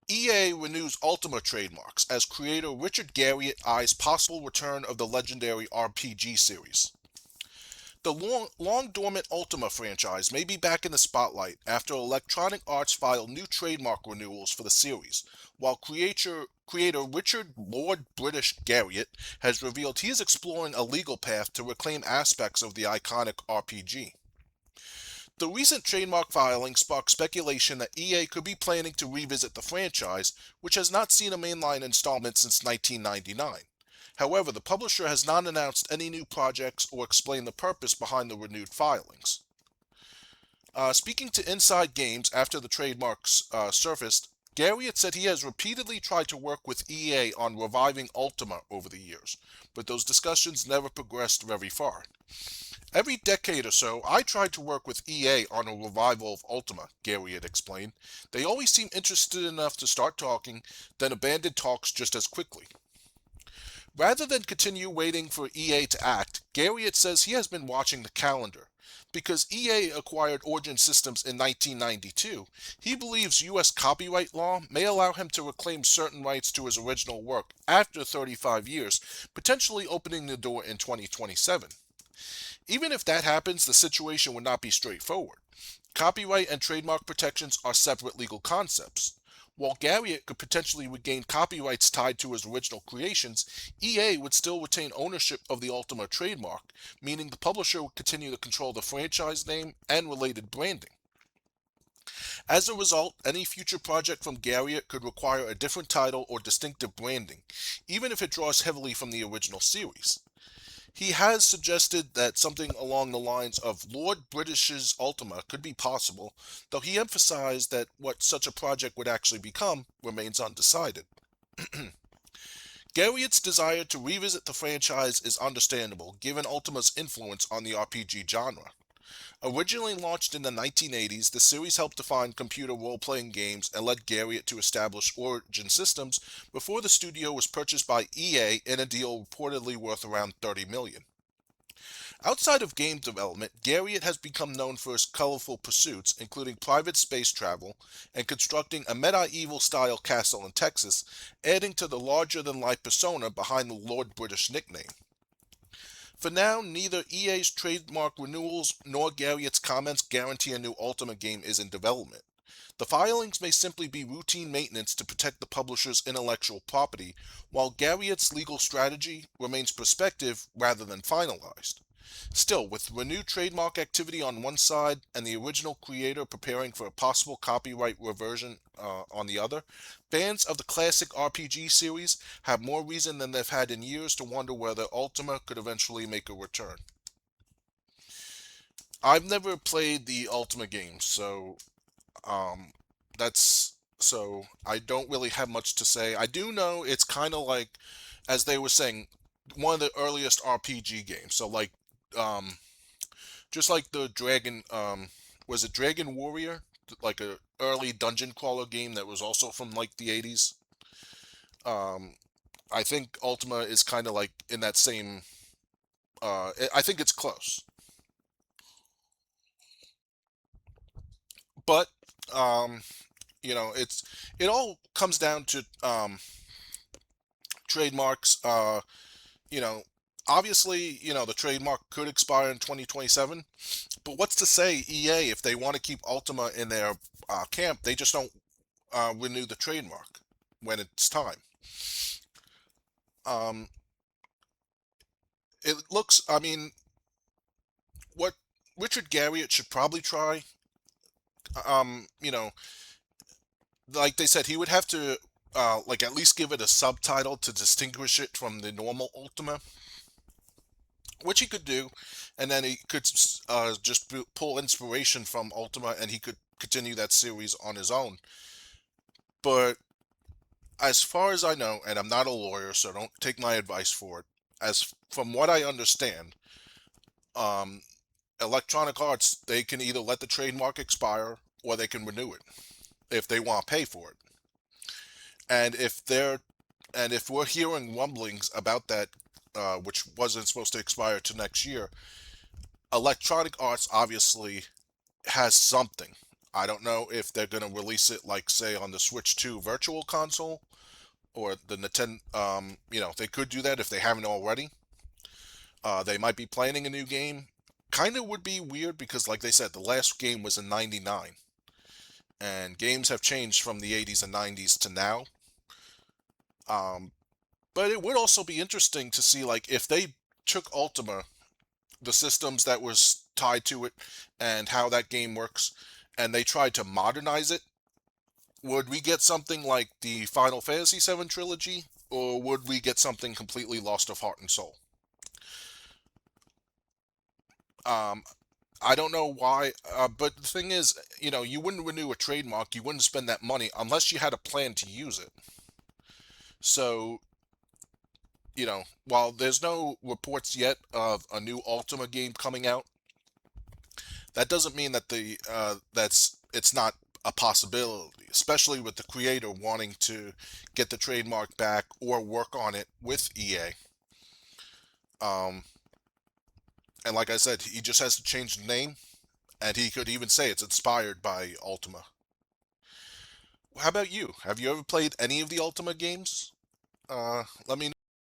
EA renews Ultima trademarks as creator Richard Garriott eyes possible return of the legendary RPG series. The long dormant Ultima franchise may be back in the spotlight after Electronic Arts filed new trademark renewals for the series, while creator Richard Lord British Garriott has revealed he is exploring a legal path to reclaim aspects of the iconic RPG. The recent trademark filing sparked speculation that EA could be planning to revisit the franchise, which has not seen a mainline installment since 1999. However, the publisher has not announced any new projects or explained the purpose behind the renewed filings. Speaking to Inside Games after the trademarks surfaced, Garriott said he has repeatedly tried to work with EA on reviving Ultima over the years, but those discussions never progressed very far. Every decade or so, I tried to work with EA on a revival of Ultima, Garriott explained. They always seem interested enough to start talking, then abandon talks just as quickly. Rather than continue waiting for EA to act, Garriott says he has been watching the calendar. Because EA acquired Origin Systems in 1992, he believes U.S. copyright law may allow him to reclaim certain rights to his original work after 35 years, potentially opening the door in 2027. Even if that happens, the situation would not be straightforward. Copyright and trademark protections are separate legal concepts. While Garriott could potentially regain copyrights tied to his original creations, EA would still retain ownership of the Ultima trademark, meaning the publisher would continue to control the franchise name and related branding. As a result, any future project from Garriott could require a different title or distinctive branding, even if it draws heavily from the original series. He has suggested that something along the lines of Lord British's Ultima could be possible, though he emphasized that what such a project would actually become remains undecided. Garriott's desire to revisit the franchise is understandable, given Ultima's influence on the RPG genre. Originally launched in the 1980s, the series helped define computer role-playing games and led Garriott to establish Origin Systems before the studio was purchased by EA in a deal reportedly worth around $30 million. Outside of game development, Garriott has become known for his colorful pursuits, including private space travel and constructing a medieval-style castle in Texas, adding to the larger-than-life persona behind the Lord British nickname. For now, neither EA's trademark renewals nor Garriott's comments guarantee a new Ultima game is in development. The filings may simply be routine maintenance to protect the publisher's intellectual property, while Garriott's legal strategy remains prospective rather than finalized. Still, with renewed trademark activity on one side and the original creator preparing for a possible copyright reversion on the other, fans of the classic RPG series have more reason than they've had in years to wonder whether Ultima could eventually make a return. I've never played the Ultima games, um, so I don't really have much to say. I do know it's kind of like, as they were saying, one of the earliest RPG games. So like, um, just like the Dragon, was it Dragon Warrior? Like a early dungeon crawler game that was also from like the 80s. Um, I think Ultima is kind of like in that same. I think it's close, but um, it all comes down to trademarks. You know, Obviously, the trademark could expire in 2027. But what's to say EA, if they want to keep Ultima in their camp, they just don't renew the trademark when it's time. Um, I mean, what Richard Garriott should probably try, um, you know, like they said, he would have to like at least give it a subtitle to distinguish it from the normal Ultima, which he could do, and then he could just pull inspiration from Ultima, and he could continue that series on his own. But as far as I know, and I'm not a lawyer, so don't take my advice for it. As from what I understand, um, Electronic Arts, they can either let the trademark expire or they can renew it if they want to pay for it. And if we're hearing rumblings about that, which wasn't supposed to expire to next year, Electronic Arts obviously has something. I don't know if they're going to release it like, say, on the Switch 2 Virtual Console or the Nintendo. They could do that if they haven't already. They might be planning a new game. Kind of would be weird because, like they said, the last game was in '99, and games have changed from the '80s and '90s to now. Um, but it would also be interesting to see, like, if they took Ultima, the systems that was tied to it, and how that game works, and they tried to modernize it. Would we get something like the Final Fantasy VII trilogy, or would we get something completely lost of heart and soul? Um, I don't know why, but the thing is, you wouldn't renew a trademark, you wouldn't spend that money unless you had a plan to use it. So, while there's no reports yet of a new Ultima game coming out, that doesn't mean that it's not a possibility, especially with the creator wanting to get the trademark back or work on it with EA. Um, and like I said, he just has to change the name, and he could even say it's inspired by Ultima. How about you? Have you ever played any of the Ultima games? Let me